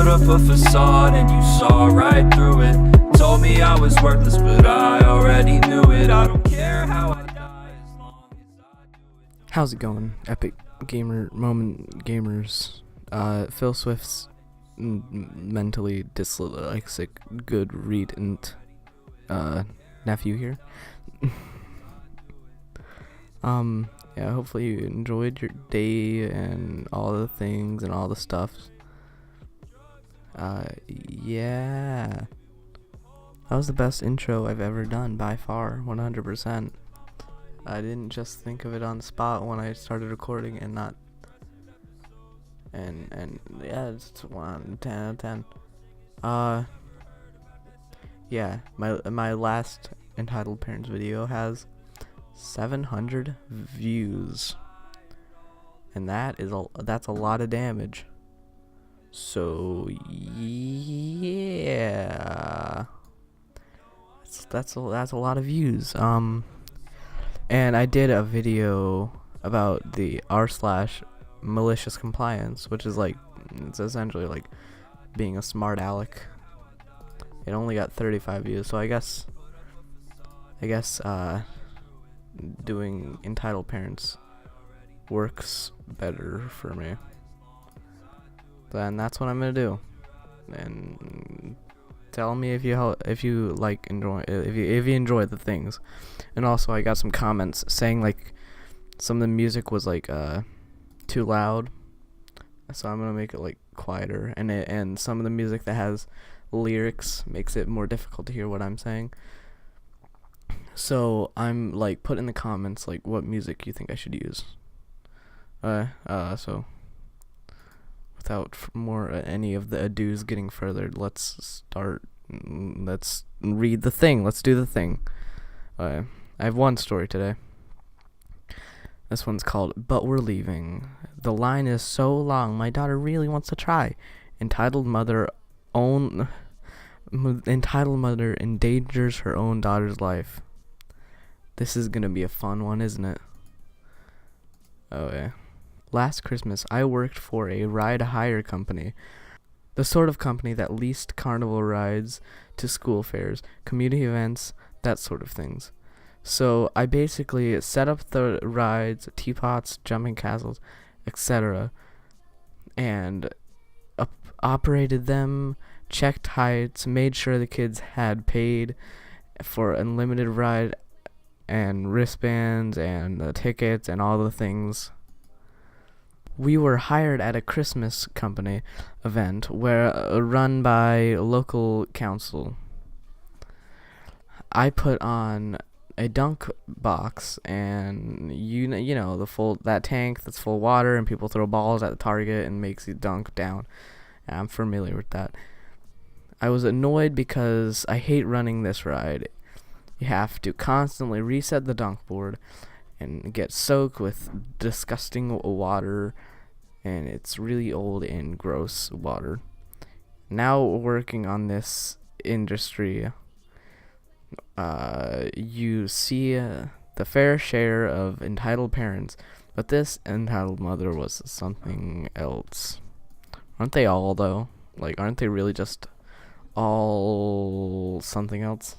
put up a facade and you saw right through it. Told me I was worthless, but I already knew it. I don't care how I die as long as I do it. How's it going, Epic Gamer Moment Gamers? Phil Swift's mentally dyslexic Goodreadant nephew here. Yeah, hopefully you enjoyed your day and all the things and all the stuff. Yeah. That was the best intro I've ever done by far, 100%. I didn't just think of it on the spot when I started recording and not. And yeah, it's 1 10 out of 10. Yeah, my last entitled parents video has 700 views, and that's a lot of damage. So yeah, that's a lot of views. And I did a video about the r/malicious compliance, which is like, it's essentially like being a smart aleck. It only got 35 views, so I guess doing entitled parents works better for me. Then that's what I'm gonna do. And tell me if you enjoy the things. And also, I got some comments saying like some of the music was like too loud, so I'm gonna make it like quieter. And some of the music that has lyrics makes it more difficult to hear what I'm saying. So I'm like, put in the comments like what music you think I should use. So without any of the ados getting further, let's start. Let's read the thing. Let's do the thing. I have one story today. This one's called "But We're Leaving." The line is so long, my daughter really wants to try. Entitled mother endangers her own daughter's life. This is gonna be a fun one, isn't it? Oh yeah. Last Christmas, I worked for a ride hire company. The sort of company that leased carnival rides to school fairs, community events, that sort of things. So I basically set up the rides, teapots, jumping castles, etc. and operated them, checked heights, made sure the kids had paid for unlimited ride and wristbands and the tickets and all the things. We were hired at a Christmas company event run by local council. I put on a dunk box, and you know that tank that's full of water, and people throw balls at the target and makes you dunk down. I'm familiar with that. I was annoyed because I hate running this ride. You have to constantly reset the dunk board and get soaked with disgusting water, and it's really old and gross water. Now working on this industry, you see the fair share of entitled parents, but this entitled mother was something else. Aren't they all, though? Like, aren't they really just all something else?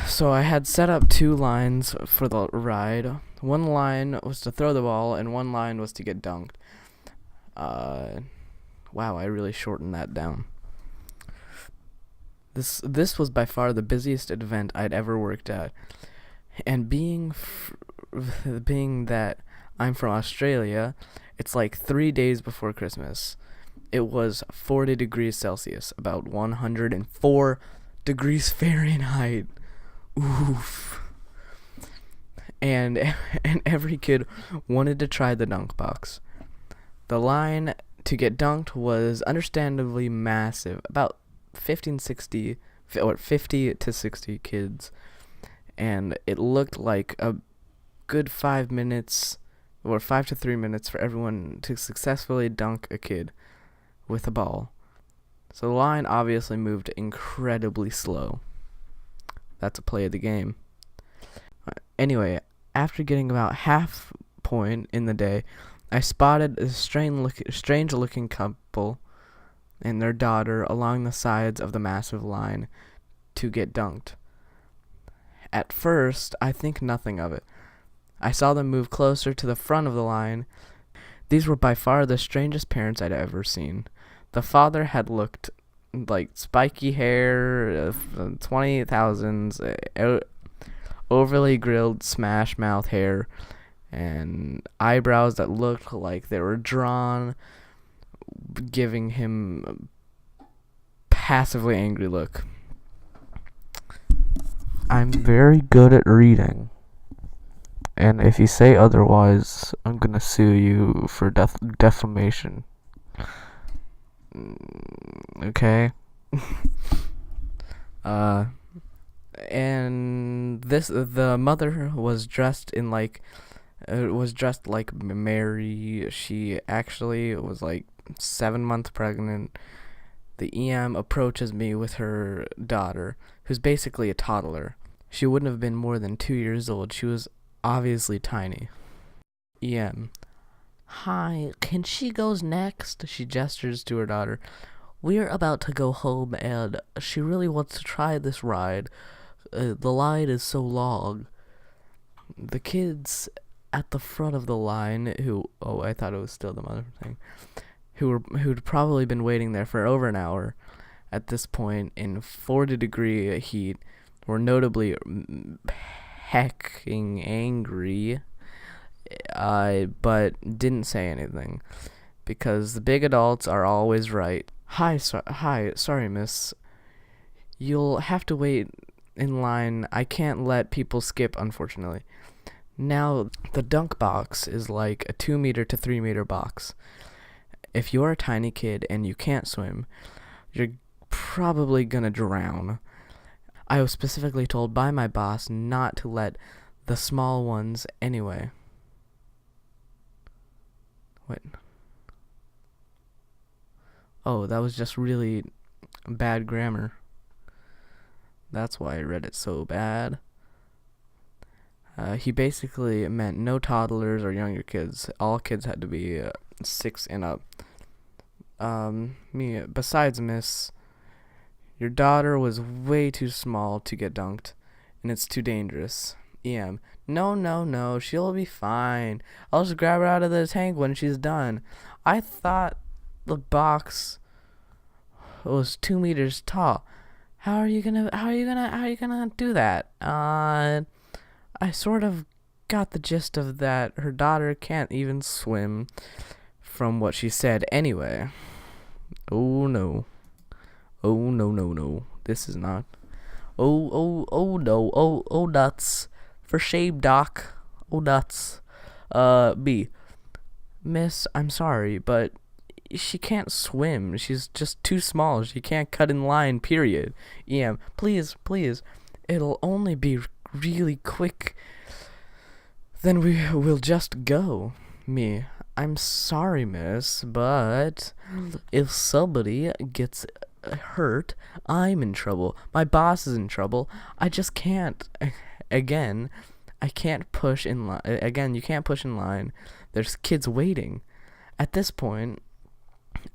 So I had set up 2 lines for the ride. One line was to throw the ball, and one line was to get dunked. Wow, I really shortened that down. This was by far the busiest event I'd ever worked at. And being that I'm from Australia, it's like 3 days before Christmas. It was 40 degrees Celsius, about 104 degrees Fahrenheit. Oof. And every kid wanted to try the dunk box. The line to get dunked was understandably massive, about 50 to 60 kids, and it looked like a good 5 minutes or 5 to 3 minutes for everyone to successfully dunk a kid with a ball. So the line obviously moved incredibly slow. That's a play of the game. Anyway, after getting about half point in the day, I spotted a strange looking couple and their daughter along the sides of the massive line to get dunked. At first, I think nothing of it. I saw them move closer to the front of the line. These were by far the strangest parents I'd ever seen. The father had looked like spiky hair, 20,000s, overly grilled smash mouth hair, and eyebrows that looked like they were drawn, giving him a passively angry look. I'm very good at reading, and if you say otherwise, I'm gonna sue you for defamation. Okay? And the mother was dressed like Mary. She actually was like 7 months pregnant. The EM approaches me with her daughter, who's basically a toddler. She wouldn't have been more than 2 years old. She was obviously tiny. EM. Hi, can she goes next? She gestures to her daughter. We're about to go home and she really wants to try this ride. The line is so long. The kids at the front of the line I thought it was still the mother thing, who'd probably been waiting there for over an hour at this point in 40-degree heat, were notably hecking angry, but didn't say anything, because the big adults are always right. Hi, sorry, miss. You'll have to wait in line. I can't let people skip, unfortunately. Now, the dunk box is like a 2 meter to 3 meter box. If you're a tiny kid and you can't swim, you're probably gonna drown. I was specifically told by my boss not to let the small ones anyway. Wait. Oh, that was just really bad grammar. That's why I read it so bad. He basically meant no toddlers or younger kids. All kids had to be 6 and up. Besides, miss, your daughter was way too small to get dunked, and it's too dangerous. EM. No, she'll be fine. I'll just grab her out of the tank when she's done. I thought the box was 2 meters tall. How are you gonna do that? I sort of got the gist of that. Her daughter can't even swim, from what she said anyway. Oh no. This is not. Oh no. Oh nuts. For shame, doc. Oh nuts. B. Miss, I'm sorry, but she can't swim. She's just too small. She can't cut in line, period. EM. Please. It'll only be really quick. Then we'll just go. Me. I'm sorry, miss, but if somebody gets hurt, I'm in trouble. My boss is in trouble. I just can't. Again, I can't push in line. Again, you can't push in line. There's kids waiting. At this point,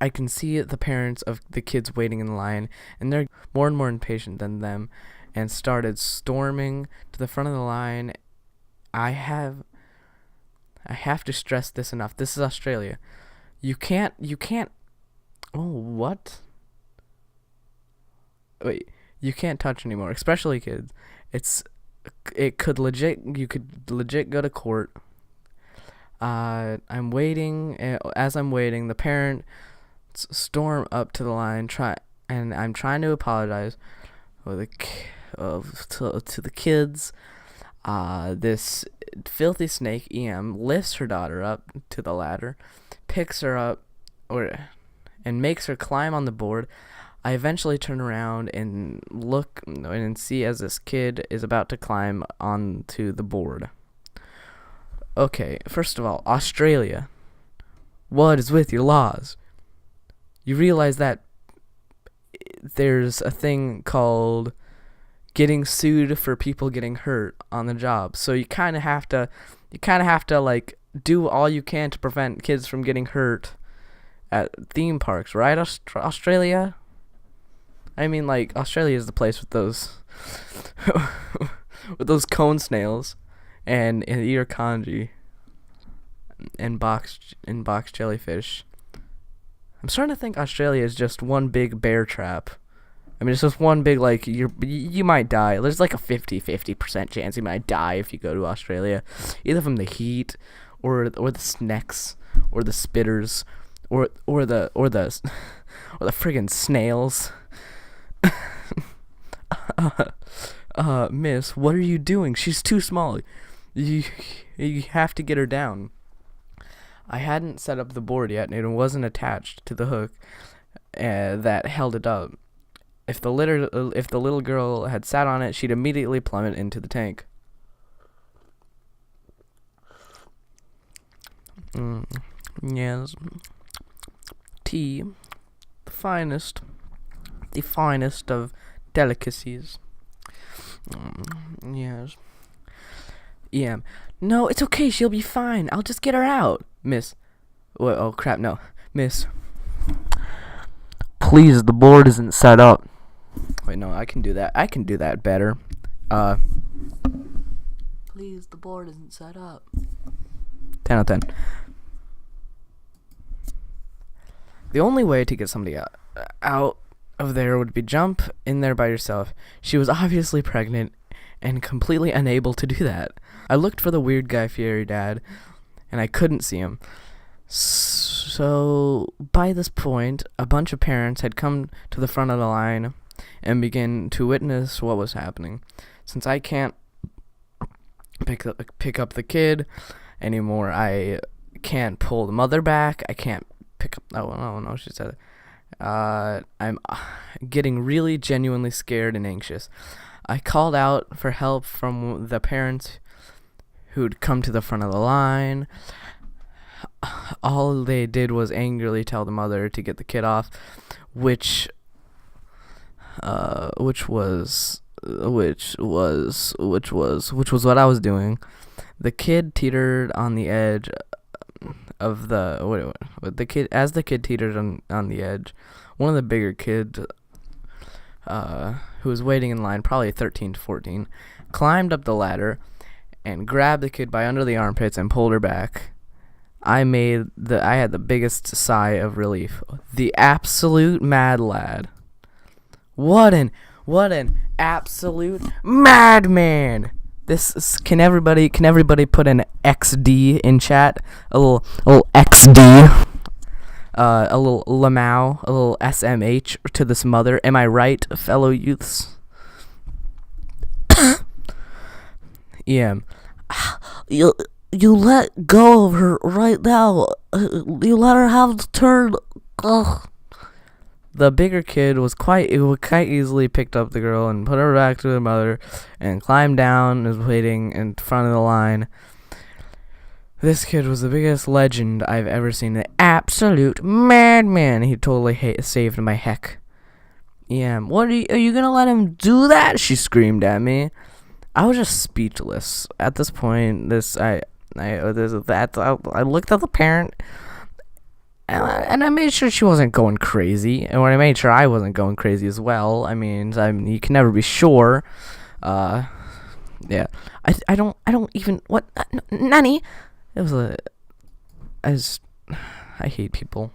I can see the parents of the kids waiting in line, and they're more and more impatient than them, and started storming to the front of the line. I have to stress this enough. This is Australia. You can't. Oh, what? Wait, you can't touch anymore, especially kids. You could legit go to court. I'm waiting. As I'm waiting, the parents storm up to the line. And I'm trying to apologize to the kids. This filthy snake EM lifts her daughter up to the ladder, picks her up, and makes her climb on the board. I eventually turn around and look and see as this kid is about to climb onto the board. Okay, first of all, Australia. What is with your laws? You realize that there's a thing called getting sued for people getting hurt on the job. So you kind of have to like do all you can to prevent kids from getting hurt at theme parks, right? Australia. I mean, like, Australia is the place with those with those cone snails and ear kanji and box jellyfish. I'm starting to think Australia is just one big bear trap. I mean, it's just one big, like, you might die. There's like a 50% chance you might die if you go to Australia, either from the heat or the snakes or the spitters or the friggin' snails. Miss, what are you doing? She's too small. You have to get her down. I hadn't set up the board yet, and it wasn't attached to the hook that held it up. If the little girl had sat on it, she'd immediately plummet into the tank. Yes. Tea, the finest of delicacies. Yes. Yeah. No, it's okay. She'll be fine. I'll just get her out. Miss. Oh, crap, no. Miss. Please, the board isn't set up. Wait, no, I can do that. I can do that better. Please, the board isn't set up. 10 out of 10. The only way to get somebody out of there would be jump in there by yourself. She was obviously pregnant and completely unable to do that. I looked for the weird guy fairy dad, and I couldn't see him. So, by this point, a bunch of parents had come to the front of the line and began to witness what was happening. Since I can't pick up the kid anymore, I can't pull the mother back. I can't pick up. Oh no, she said it. I'm getting really genuinely scared and anxious. I called out for help from the parents who'd come to the front of the line. All they did was angrily tell the mother to get the kid off, which was what I was doing. The kid teetered on the edge of the kid. As the kid teetered on the edge, one of the bigger kids, who was waiting in line, probably 13 to 14, climbed up the ladder and grabbed the kid by under the armpits and pulled her back. I had the biggest sigh of relief. The absolute mad lad. What an absolute madman. Can everybody put an XD in chat? A little XD. A little Lamau, a little SMH to this mother. Am I right, fellow youths? Yeah. You let go of her right now. You let her have the turn. Ugh. The bigger kid quite easily picked up the girl and put her back to her mother and climbed down and was waiting in front of the line. This kid was the biggest legend I've ever seen. An absolute madman. He totally saved my heck. Yeah. What are you gonna let him do that? She screamed at me. I was just speechless at this point. I looked at the parent, and I made sure she wasn't going crazy, and when I made sure I wasn't going crazy as well. I mean, you can never be sure. Yeah. I don't even what nanny. It was I hate people.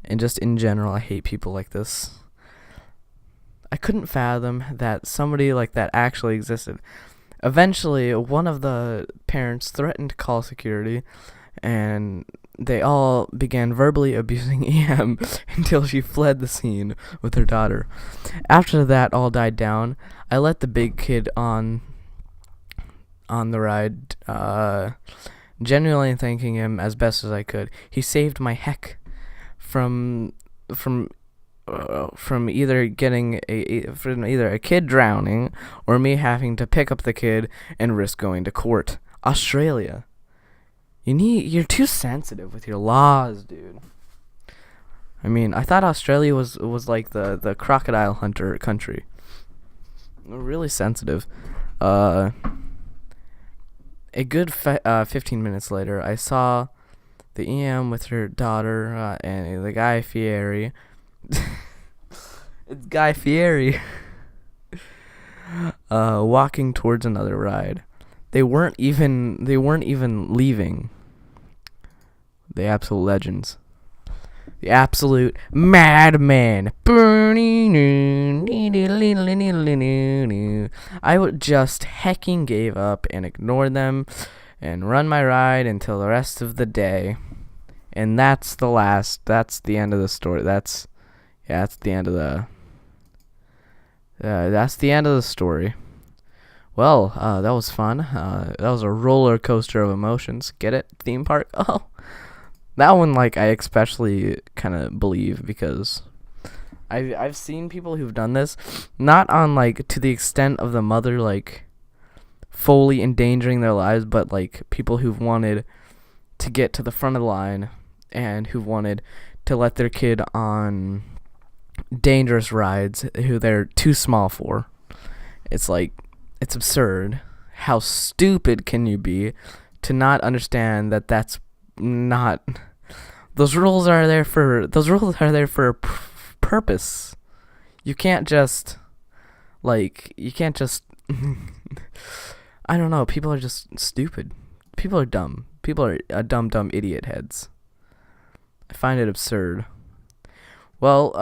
And just in general, I hate people like this. I couldn't fathom that somebody like that actually existed. Eventually, one of the parents threatened to call security, and they all began verbally abusing EM until she fled the scene with her daughter. After that all died down, I let the big kid on the ride, genuinely thanking him as best as I could. He saved my heck from either getting either a kid drowning or me having to pick up the kid and risk going to court. Australia. You're too sensitive with your laws, dude. I mean, I thought Australia was like the crocodile hunter country. We're really sensitive. A good 15 minutes later, I saw the EM with her daughter and the Guy Fieri. It's Guy Fieri. Walking towards another ride. They weren't even leaving. The absolute legends. The absolute madman. I would just hecking gave up and ignored them and run my ride until the rest of the day. And that's the end of the story. That's the end of the story. Well, that was fun. That was a roller coaster of emotions. Get it? Theme park? Oh. That one, like, I especially kind of believe because I've seen people who've done this, not on, like, to the extent of the mother, like, fully endangering their lives, but, like, people who've wanted to get to the front of the line and who've wanted to let their kid on dangerous rides who they're too small for. It's like, it's absurd. How stupid can you be to not understand that that's not, those rules are there for a purpose. You can't just I don't know, people are just stupid. People are dumb. People are dumb idiot heads. I find it absurd. Well,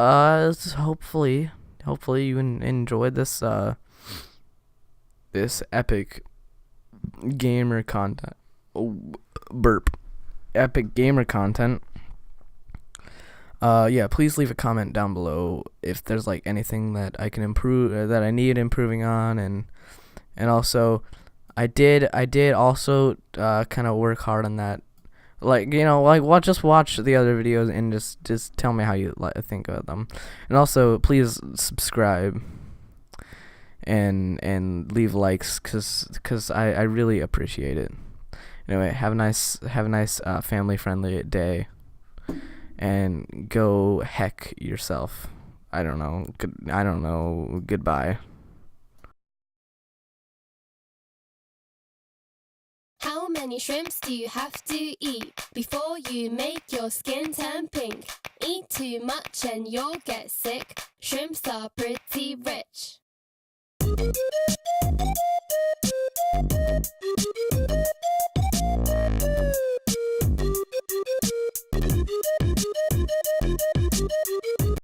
hopefully you enjoyed this this epic gamer content. Epic gamer content. Yeah, please leave a comment down below if there's like anything that I can improve, that I need improving on, and also I did also kind of work hard on that. Like, you know, like just watch the other videos and just tell me how you think about them, and also please subscribe and leave likes cause I really appreciate it. Anyway, have a nice family friendly day, and go heck yourself. I don't know. Goodbye. How many shrimps do you have to eat before you make your skin turn pink? Eat too much and you'll get sick. Shrimps are pretty rich.